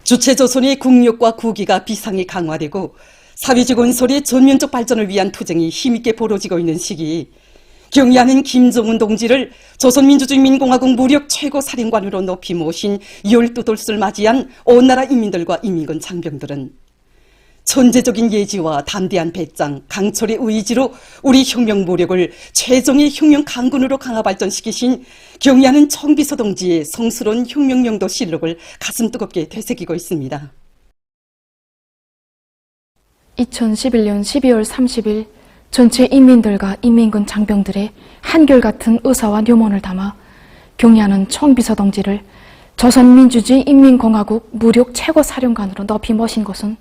주체조선의 국력과 국위가 비상이 강화되고 사회주의 건설의 전면적 발전을 위한 투쟁이 힘있게 벌어지고 있는 시기, 경의하는 김정은 동지를 조선민주주의인민공화국 무력 최고사령관으로 높이 모신 12돌을 맞이한 온 나라 인민들과 인민군 장병들은 천재적인 예지와 담대한 배짱, 강철의 의지로 우리 혁명 무력을 최종의 혁명 강군으로 강화 발전시키신 경의하는 청비서 동지의 성스러운 혁명영도 실록을 가슴 뜨겁게 되새기고 있습니다. 2011년 12월 30일 전체 인민들과 인민군 장병들의 한결같은 의사와 뇨몬을 담아 경의하는 청비서 동지를 조선민주주의 인민공화국 무력 최고사령관으로 높이 모신 것은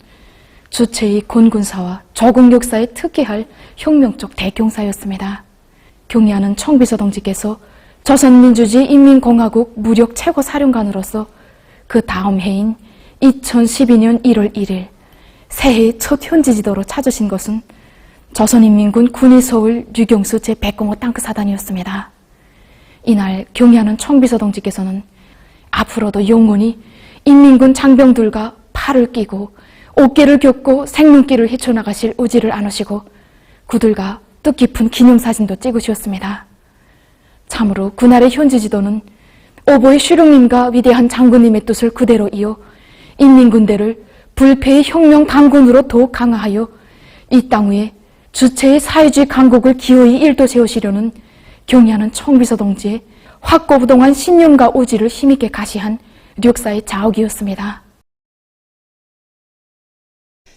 주체의 군군사와 조국 역사에 특기할 혁명적 대경사였습니다. 경의하는 청비서 동지께서 조선민주주의 인민공화국 무력 최고사령관으로서 그 다음 해인 2012년 1월 1일 새해 첫 현지지도로 찾으신 것은 조선인민군 군의서울 류경수 제105 땅크사단이었습니다. 이날 경의하는 청비서 동지께서는 앞으로도 영원히 인민군 장병들과 팔을 끼고 어깨를 겹고 생명길을 헤쳐나가실 의지를 안으시고 그들과 뜻깊은 기념사진도 찍으셨습니다. 참으로 그날의 현지지도는 오보의 슈룡님과 위대한 장군님의 뜻을 그대로 이어 인민군대를 불패의 혁명 강군으로 더욱 강화하여 이 땅 위에 주체의 사회주의 강국을 기어이 일도 세우시려는 경의하는 청비서 동지의 확고부동한 신념과 의지를 힘있게 가시한 역사의 자옥이었습니다.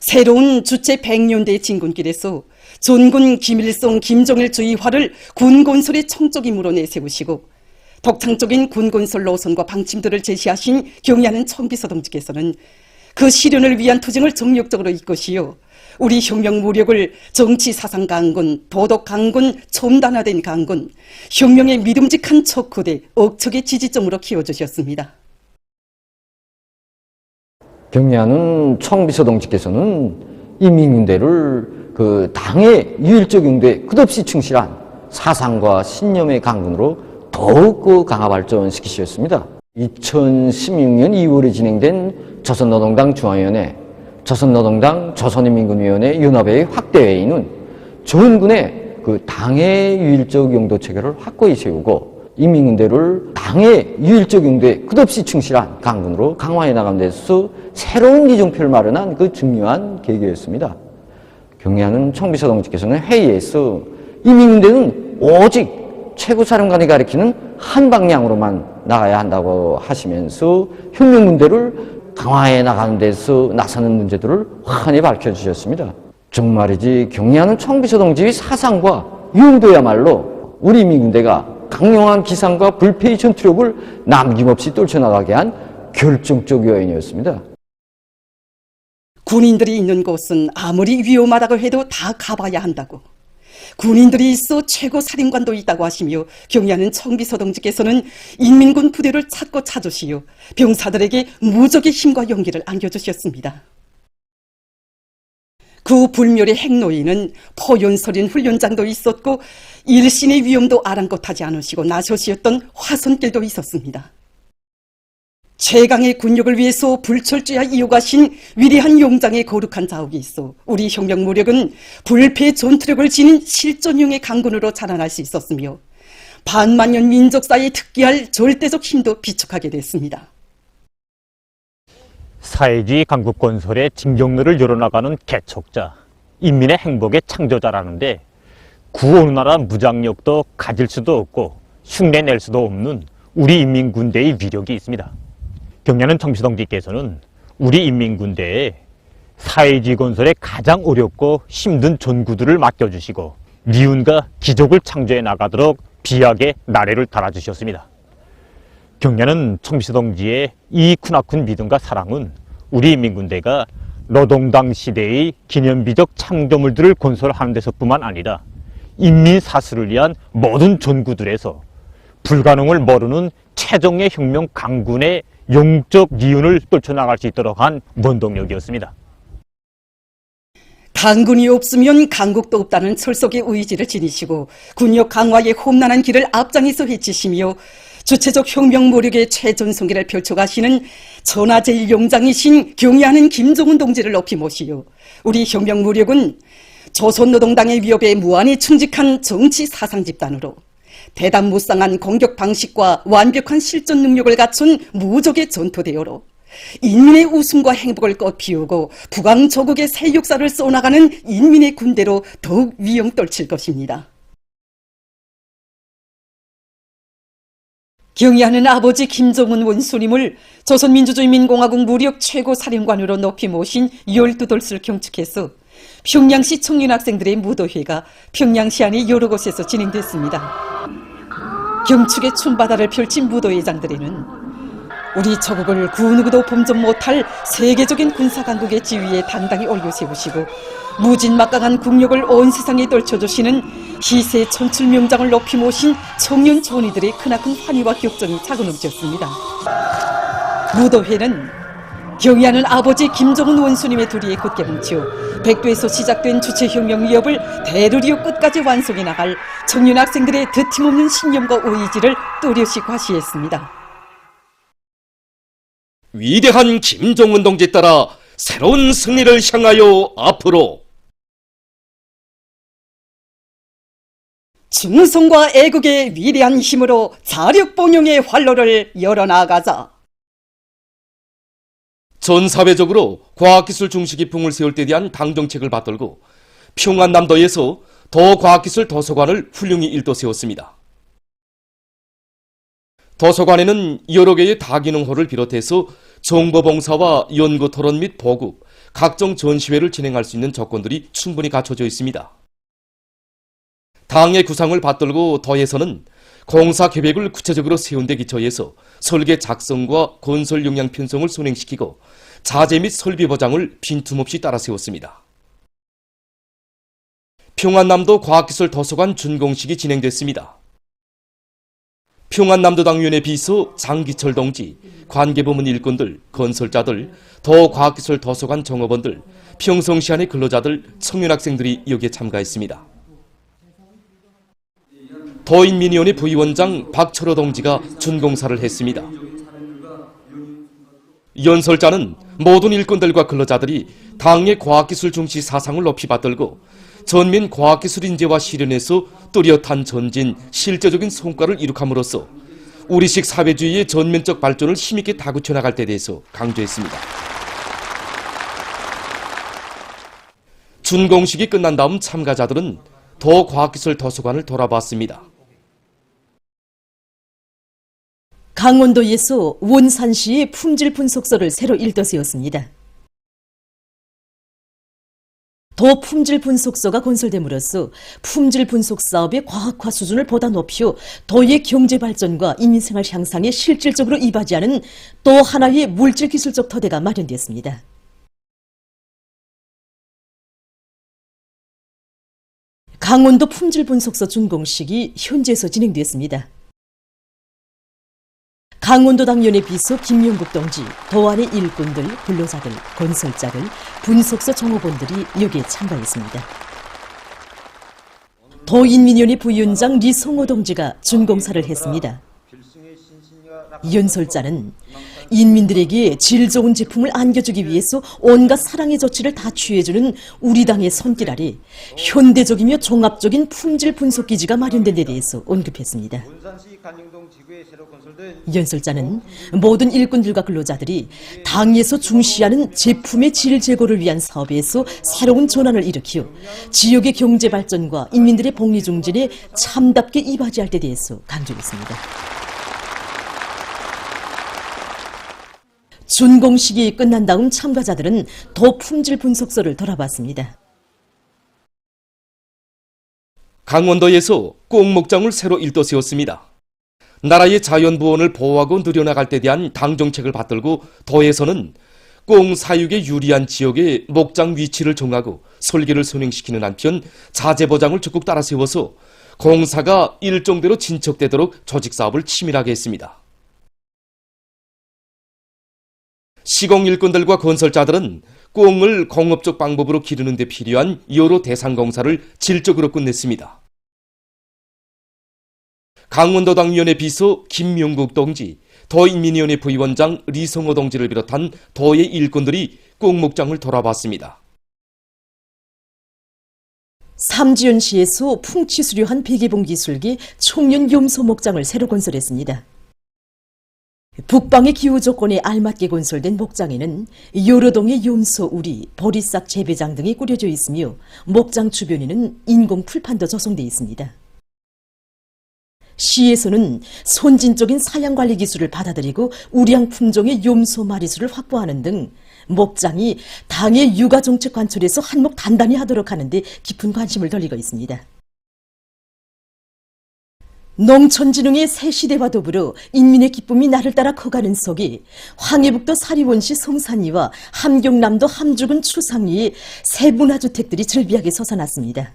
새로운 주체 100년대 진군길에서 존군 김일성, 김정일 주의화를 군건설의 청적임으로 내세우시고 독창적인 군건설 노선과 방침들을 제시하신 경의하는 청비서 동지께서는 그 실현을 위한 투쟁을 정력적으로 이끄시어 우리 혁명 무력을 정치 사상 강군, 도덕 강군, 첨단화된 강군, 혁명의 믿음직한 척후대, 억척의 지지점으로 키워주셨습니다. 경의하는 청비서 동지께서는 인민군대를 그 당의 유일적 용도에 끝없이 충실한 사상과 신념의 강군으로 더욱 강화 발전시키셨습니다. 2016년 2월에 진행된 조선노동당 중앙위원회, 조선노동당 조선인민군위원회 연합회의 확대회의는 전군의 그 당의 유일적 용도 체계를 확고히 세우고 인민군대를 당의 유일적 용도에 끝없이 충실한 강군으로 강화해 나가는 데서 새로운 기종표를 마련한 그 중요한 계기였습니다. 경의하는 청비서 동지께서는 회의에서 인민군대는 오직 최고사령관이 가리키는 한 방향으로만 나가야 한다고 하시면서 혁명군대를 강화해 나가는 데서 나서는 문제들을 환히 밝혀주셨습니다. 정말이지 경의하는 청비서 동지의 사상과 용도야말로 우리 인민군대가 강력한 기상과 불패의 전투력을 남김없이 떨쳐나가게 한 결정적 요인이었습니다. 군인들이 있는 곳은 아무리 위험하다고 해도 다 가봐야 한다고. 군인들이 있어 최고 사령관도 있다고 하시며 경의하는 청비서 동지께서는 인민군 부대를 찾고 찾으시어 병사들에게 무적의 힘과 용기를 안겨주셨습니다. 그 불멸의 핵노인은 포연설인 훈련장도 있었고 일신의 위험도 아랑곳하지 않으시고 나서시었던 화손길도 있었습니다. 최강의 군력을 위해서 불철주야 이어가신 위대한 용장의 거룩한 자욱이 있어 우리 혁명 무력은 불패의 전투력을 지닌 실전용의 강군으로 자라날 수 있었으며 반만년 민족사에 특기할 절대적 힘도 비축하게 됐습니다. 사회주의 강국 건설의 진경로를 열어나가는 개척자, 인민의 행복의 창조자라는데 구 어느 나라 무장력도 가질 수도 없고 흉내낼 수도 없는 우리 인민군대의 위력이 있습니다. 경의하는 청비서 동지께서는 우리 인민군대에 사회주의 건설에 가장 어렵고 힘든 전구들을 맡겨주시고 미운과 기적을 창조해 나가도록 비약의 나래를 달아주셨습니다. 경의하는 청비서 동지의 이 크나큰 믿음과 사랑은 우리 인민군대가 노동당 시대의 기념비적 창조물들을 건설하는 데서뿐만 아니라 인민사수를 위한 모든 전구들에서 불가능을 모르는 최종의 혁명 강군의 영적 기운을 떨쳐나갈 수 있도록 한 원동력이었습니다. 강군이 없으면 강국도 없다는 철석의 의지를 지니시고 군력 강화의 험난한 길을 앞장에서 헤치시며 주체적 혁명모력의 최전성기를 펼쳐가시는 전하제일용장이신 경의하는 김정은 동지를 높이 모시어 우리 혁명모력은 조선노동당의 위협에 무한히 충직한 정치 사상 집단으로 대담무쌍한 공격 방식과 완벽한 실전 능력을 갖춘 무적의 전투대요로 인민의 웃음과 행복을 꽃피우고 북왕조국의 새 역사를 써나가는 인민의 군대로 더욱 위용 떨칠 것입니다. 경의하는 아버지 김정은 원수님을 조선민주주의인민공화국 무력 최고사령관으로 높이 모신 12돌수를 경축해서 평양시 청년학생들의 무도회가 평양시 안의 여러 곳에서 진행됐습니다. 경축의 춤바다를 펼친 무도회장들에는 우리 조국을 그 누구도 범접 못할 세계적인 군사강국의 지위에 당당히 올려세우시고 무진막강한 국력을 온 세상에 떨쳐주시는 희세 천출명장을 높이 모신 청년 존이들의 크나큰 환희와 격정이 차고넘쳤습니다. 무도회는 경의하는 아버지 김정은 원수님의 도리에 굳게 뭉쳐 백두에서 시작된 주체혁명 위협을 대를 이어 끝까지 완성해 나갈 청년 학생들의 드팀없는 신념과 의지를 또렷이 과시했습니다. 위대한 김정은 동지 따라 새로운 승리를 향하여 앞으로 충성과 애국의 위대한 힘으로 자력봉용의 활로를 열어나가자. 전 사회적으로 과학기술 중식이 붕을 세울 때 대한 당정책을 받들고 평안남도에서 더 과학기술 도서관을 훌륭히 일도 세웠습니다. 도서관에는 여러 개의 다기능홀을 비롯해서 정보봉사와 연구토론 및 보급, 각종 전시회를 진행할 수 있는 조건들이 충분히 갖춰져 있습니다. 당의 구상을 받들고 더해서는 공사 계획을 구체적으로 세운 데 기초해서 설계 작성과 건설 용량 편성을 선행시키고 자재 및 설비 보장을 빈틈없이 따라 세웠습니다. 평안남도 과학기술 도서관 준공식이 진행됐습니다. 평안남도당위원회 비서 장기철 동지, 관계부문 일꾼들, 건설자들, 더 과학기술 도서관 종업원들, 평성시 안의 근로자들, 청년학생들이 여기에 참가했습니다. 더인민위원회 부위원장 박철호 동지가 준공사를 했습니다. 연설자는 모든 일꾼들과 근로자들이 당의 과학기술 중시 사상을 높이 받들고 전민 과학기술 인재와 실현에서 뚜렷한 전진, 실제적인 성과를 이룩함으로써 우리식 사회주의의 전면적 발전을 힘있게 다구쳐 나갈 때 대해서 강조했습니다. 준공식이 끝난 다음 참가자들은 더 과학기술 도서관을 돌아봤습니다. 강원도에서 원산시의 품질 분석소를 새로 일떠세웠습니다. 더 품질 분석소가 건설됨으로써 품질 분석 사업의 과학화 수준을 보다 높여 도의 경제 발전과 인민생활 향상에 실질적으로 이바지하는 또 하나의 물질 기술적 토대가 마련되었습니다. 강원도 품질 분석소 준공식이 현지에서 진행되었습니다. 강원도당위원회 비서 김용국 동지, 도안의 일꾼들, 근로자들, 건설자들, 분석소 종업원들이 여기에 참가했습니다. 도인민위원회 부위원장 리성호 동지가 준공사를 했습니다. 연설자는 인민들에게 질 좋은 제품을 안겨주기 위해서 온갖 사랑의 조치를 다 취해주는 우리 당의 손길 아래 현대적이며 종합적인 품질 분석 기지가 마련된 데 대해서 언급했습니다. 연설자는 모든 일꾼들과 근로자들이 당에서 중시하는 제품의 질 제고를 위한 사업에서 새로운 전환을 일으켜 지역의 경제 발전과 인민들의 복리 증진에 참답게 이바지할 데 대해서 강조했습니다. 준공식이 끝난 다음 참가자들은 더 품질 분석소를 돌아봤습니다. 강원도에서 꽁목장을 새로 일도 세웠습니다. 나라의 자연부원을 보호하고 누려나갈 때 대한 당정책을 받들고 도에서는 꽁 사육에 유리한 지역의 목장 위치를 정하고 설계를 선행시키는 한편 자재 보장을 적극 따라 세워서 공사가 일정대로 진척되도록 조직사업을 치밀하게 했습니다. 시공 일꾼들과 건설자들은 꽁을 공업적 방법으로 기르는 데 필요한 여러 대상 공사를 질적으로 끝냈습니다. 강원도당위원회 비서 김명국 동지, 더인민위원회 부위원장 리성호 동지를 비롯한 더의 일꾼들이 꽁목장을 돌아봤습니다. 삼지연시에서 풍치수려한 베개봉 기술기 청년 염소 목장을 새로 건설했습니다. 북방의 기후 조건에 알맞게 건설된 목장에는 여러 동의 염소 우리, 보리싹 재배장 등이 꾸려져 있으며 목장 주변에는 인공 풀판도 조성되어 있습니다. 시에서는 선진적인 사양관리 기술을 받아들이고 우량 품종의 염소 마리수를 확보하는 등 목장이 당의 육아정책 관철에서 한몫 단단히 하도록 하는데 깊은 관심을 돌리고 있습니다. 농촌진흥의 새 시대와 더불어 인민의 기쁨이 날을 따라 커가는 속에 황해북도 사리원시 성산리와 함경남도 함주군 추상리에 새 문화주택들이 즐비하게 솟아났습니다.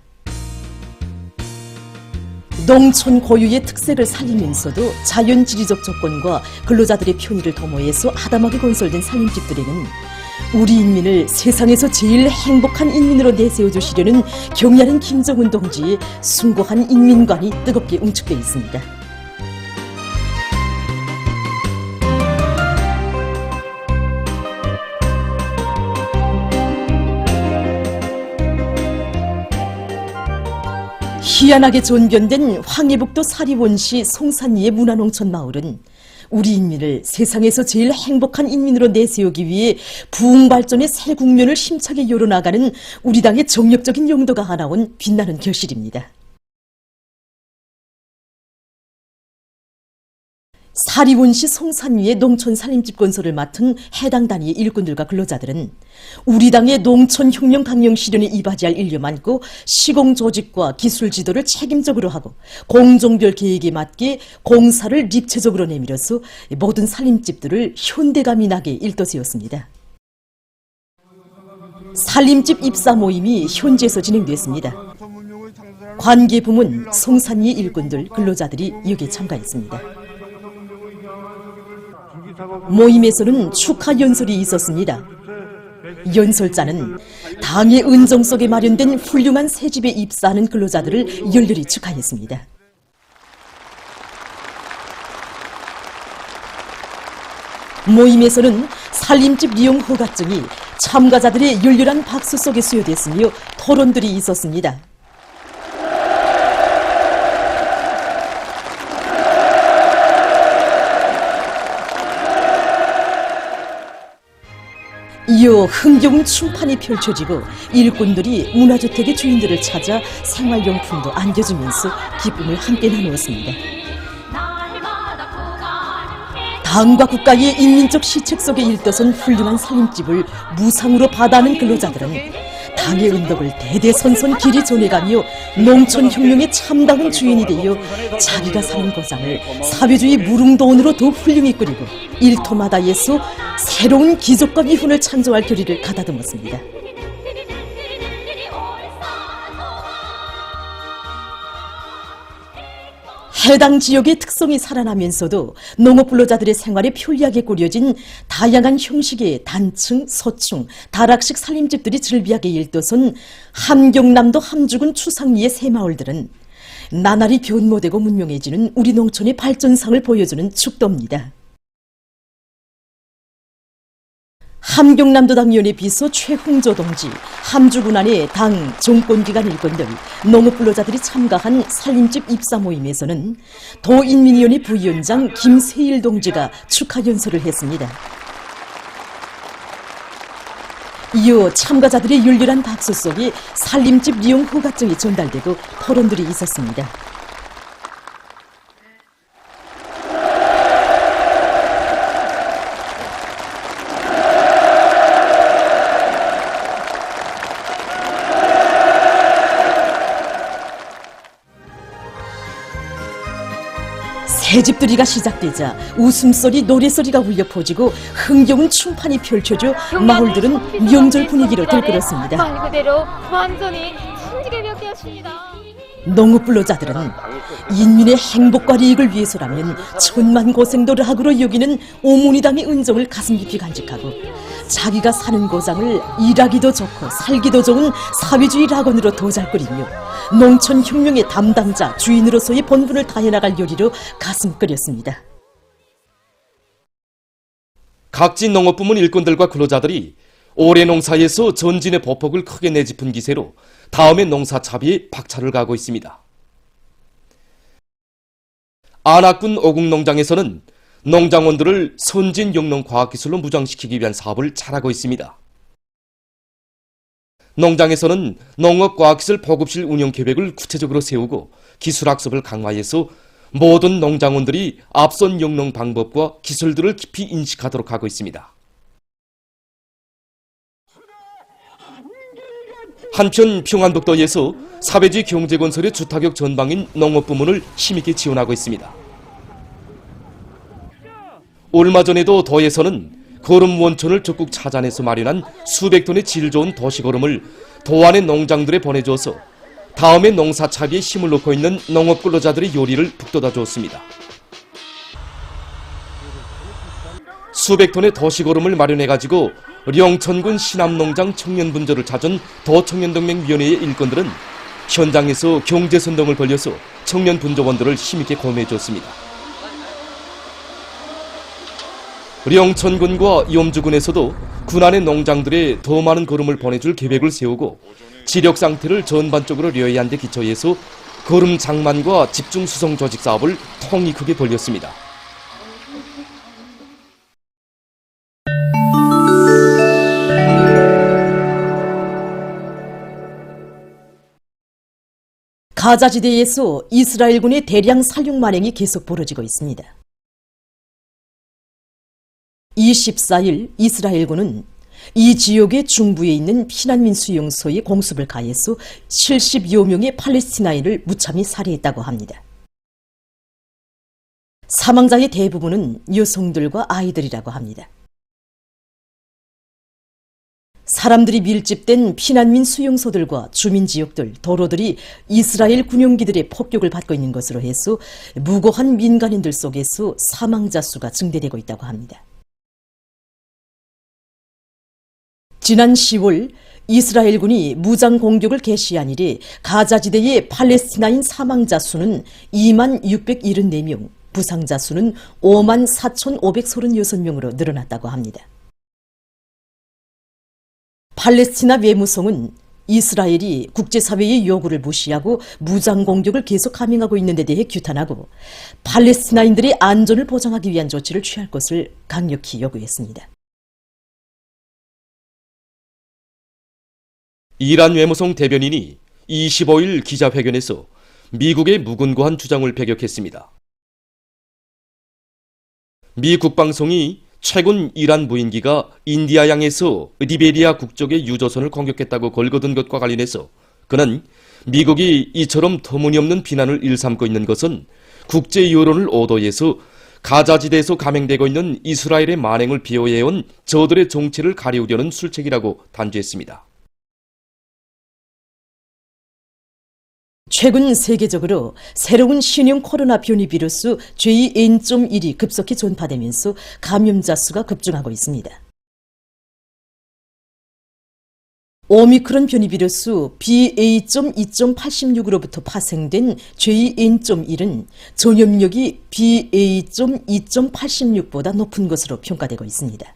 농촌 고유의 특색을 살리면서도 자연지리적 조건과 근로자들의 편의를 도모해서 아담하게 건설된 살림집들에는 우리 인민을 세상에서 제일 행복한 인민으로 내세워주시려는 경의하는 김정은 동지의 숭고한 인민관이 뜨겁게 응축되어 있습니다. 희한하게 존변된 황해북도 사리원시 송산리의 문화농촌 마을은 우리 인민을 세상에서 제일 행복한 인민으로 내세우기 위해 부흥발전의 새 국면을 힘차게 열어나가는 우리 당의 정력적인 용도가 하나온 빛나는 결실입니다. 사리원시 송산리의 농촌 살림집 건설을 맡은 해당 단위의 일꾼들과 근로자들은 우리 당의 농촌혁명 강령 실현에 이바지할 일념 많고 시공 조직과 기술 지도를 책임적으로 하고 공종별 계획에 맞게 공사를 입체적으로 내밀어서 모든 살림집들을 현대감이 나게 일떠세웠습니다. 살림집 입사 모임이 현지에서 진행됐습니다. 관계 부문 송산리의 일꾼들, 근로자들이 여기에 참가했습니다. 모임에서는 축하 연설이 있었습니다. 연설자는 당의 은정 속에 마련된 훌륭한 새집에 입사하는 근로자들을 열렬히 축하했습니다. 모임에서는 살림집 이용 허가증이 참가자들의 열렬한 박수 속에 수여됐으며 토론들이 있었습니다. 이어 흥겨운 춤판이 펼쳐지고 일꾼들이 문화주택의 주인들을 찾아 생활용품도 안겨주면서 기쁨을 함께 나누었습니다. 당과 국가의 인민적 시책 속에 일떠선 훌륭한 살림집을 무상으로 받아하는 근로자들은 당의 은덕을 대대손손 길이 전해가며 농촌혁명의 참다운 주인이 되어 자기가 사는 고장을 사회주의 무릉도원으로 더 훌륭히 꾸리고 일터마다에서 새로운 기적과 미훈을 창조할 결의를 가다듬었습니다. 해당 지역의 특성이 살아나면서도 농업 근로자들의 생활에 편리하게 꾸려진 다양한 형식의 단층, 소층, 다락식 살림집들이 즐비하게 일떠선 함경남도 함주군 추상리의 새 마을들은 나날이 변모되고 문명해지는 우리 농촌의 발전상을 보여주는 축도입니다. 함경남도 당위원회 비서 최홍조 동지, 함주군안의 당 정권기관 일꾼들, 농업근로자들이 참가한 살림집 입사 모임에서는 도인민위원회 부위원장 김세일 동지가 축하 연설을 했습니다. 이어 참가자들의 열렬한 박수 속에 살림집 이용 허가증이 전달되고 토론들이 있었습니다. 새집들이가 시작되자 웃음소리, 노래소리가 울려 퍼지고 흥겨운 춤판이 펼쳐져 마을들은 명절 분위기로 들끓었습니다. 말 그대로 완전히 천지개벽되었습니다. 농업 근로자들은 인민의 행복과 이익을 위해서라면 천만 고생도를 하고로 여기는 오모니당의 은정을 가슴 깊이 간직하고 자기가 사는 고장을 일하기도 좋고 살기도 좋은 사회주의 락원으로 도잘거리며 농촌혁명의 담당자 주인으로서의 본분을 다해나갈 요리로 가슴 끓였습니다. 각지 농업부문 일꾼들과 근로자들이 올해 농사에서 전진의 보폭을 크게 내짚은 기세로 다음의 농사 차비에 박차를 가하고 있습니다. 안악군 오국농장에서는 농장원들을 선진 영농 과학기술로 무장시키기 위한 사업을 잘하고 있습니다. 농장에서는 농업과학기술 보급실 운영 계획을 구체적으로 세우고 기술학습을 강화해서 모든 농장원들이 앞선 영농 방법과 기술들을 깊이 인식하도록 하고 있습니다. 한편 평안북도에서 사회주의 경제건설의 주타격 전방인 농업부문을 힘있게 지원하고 있습니다. 얼마 전에도 도에서는 거름 원천을 적극 찾아내서 마련한 수백 톤의 질 좋은 도시거름을 도안의 농장들에 보내줘서 다음의 농사차비에 힘을 놓고 있는 농업 근로자들의 요리를 북돋아 주었습니다. 수백 톤의 도시거름을 마련해가지고 령천군 신암농장 청년분조를 찾은 도청년동맹위원회의 일꾼들은 현장에서 경제선동을 벌여서 청년분조원들을 힘있게 고매해줬습니다. 령천군과 염주군에서도 군안의 농장들에 더 많은 거름을 보내줄 계획을 세우고 지력 상태를 전반적으로 려해한 데 기초해서 거름 장만과 집중 수송 조직 사업을 통이 크게 벌였습니다. 가자지대에서 이스라엘군의 대량 살육 만행이 계속 벌어지고 있습니다. 24일 이스라엘군은 이 지역의 중부에 있는 피난민 수용소에 공습을 가해서 70여 명의 팔레스티나인을 무참히 살해했다고 합니다. 사망자의 대부분은 여성들과 아이들이라고 합니다. 사람들이 밀집된 피난민 수용소들과 주민지역들, 도로들이 이스라엘 군용기들의 폭격을 받고 있는 것으로 해서 무고한 민간인들 속에서 사망자 수가 증대되고 있다고 합니다. 지난 10월 이스라엘군이 무장 공격을 개시한 이래 가자지대의 팔레스티나인 사망자 수는 2만 674명, 부상자 수는 5만 4,536명으로 늘어났다고 합니다. 팔레스티나 외무성은 이스라엘이 국제사회의 요구를 무시하고 무장 공격을 계속 감행하고 있는 데 대해 규탄하고 팔레스티나인들의 안전을 보장하기 위한 조치를 취할 것을 강력히 요구했습니다. 이란 외무성 대변인이 25일 기자회견에서 미국의 무근고한 주장을 배격했습니다. 미 국방성이 최근 이란 무인기가 인디아양에서 리베리아 국적의 유조선을 공격했다고 걸거든 것과 관련해서 그는 미국이 이처럼 터무니없는 비난을 일삼고 있는 것은 국제 여론을 오도해서 가자지대에서 감행되고 있는 이스라엘의 만행을 비호해온 저들의 정체를 가리우려는 술책이라고 단죄했습니다. 최근 세계적으로 새로운 신형 코로나 변이 비루스 JN.1이 급속히 전파되면서 감염자 수가 급증하고 있습니다. 오미크론 변이 비루스 BA.2.86으로부터 파생된 JN.1은 전염력이 BA.2.86보다 높은 것으로 평가되고 있습니다.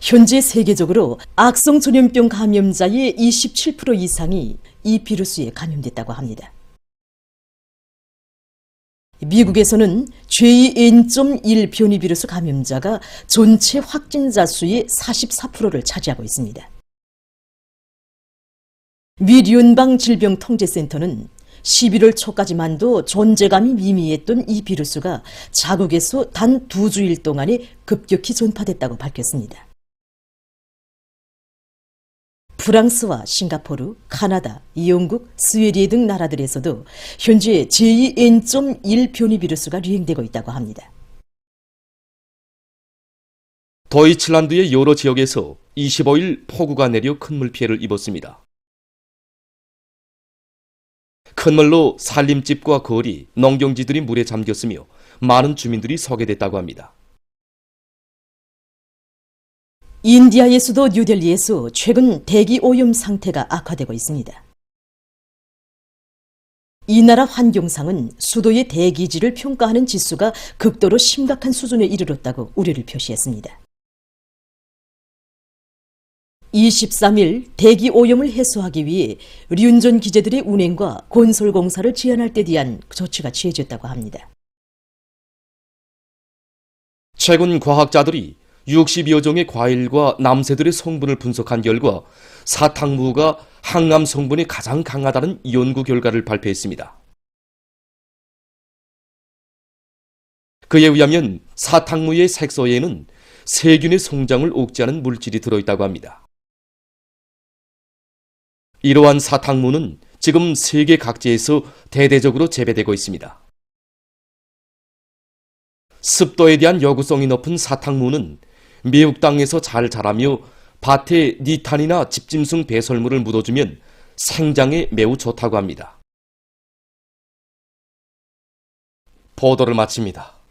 현재 세계적으로 악성 전염병 감염자의 27% 이상이 이 비루스에 감염됐다고 합니다. 미국에서는 JN.1 변이 비루스 감염자가 전체 확진자 수의 44%를 차지하고 있습니다. 미 연방질병통제센터는 11월 초까지만도 존재감이 미미했던 이 비루스가 자국에서 단 2주일 동안에 급격히 전파됐다고 밝혔습니다. 프랑스와 싱가포르, 카나다, 영국, 스웨덴 등 나라들에서도 현재 JN.1 변이 비루스가 유행되고 있다고 합니다. 도이칠란드의 여러 지역에서 25일 폭우가 내려 큰 물피해를 입었습니다. 큰 물로 살림집과 거리, 농경지들이 물에 잠겼으며 많은 주민들이 서게됐다고 합니다. 인디아의 수도 뉴델리에서 최근 대기 오염 상태가 악화되고 있습니다. 이 나라 환경상은 수도의 대기질을 평가하는 지수가 극도로 심각한 수준에 이르렀다고 우려를 표시했습니다. 23일 대기 오염을 해소하기 위해 륜전 기재들의 운행과 건설 공사를 지연할 때 대한 조치가 취해졌다고 합니다. 최근 과학자들이 60여 종의 과일과 남새들의 성분을 분석한 결과 사탕무가 항암 성분이 가장 강하다는 연구 결과를 발표했습니다. 그에 의하면 사탕무의 색소에는 세균의 성장을 억제하는 물질이 들어있다고 합니다. 이러한 사탕무는 지금 세계 각지에서 대대적으로 재배되고 있습니다. 습도에 대한 여구성이 높은 사탕무는 미국 땅에서 잘 자라며 밭에 니탄이나 집짐승 배설물을 묻어주면 생장에 매우 좋다고 합니다. 보도를 마칩니다.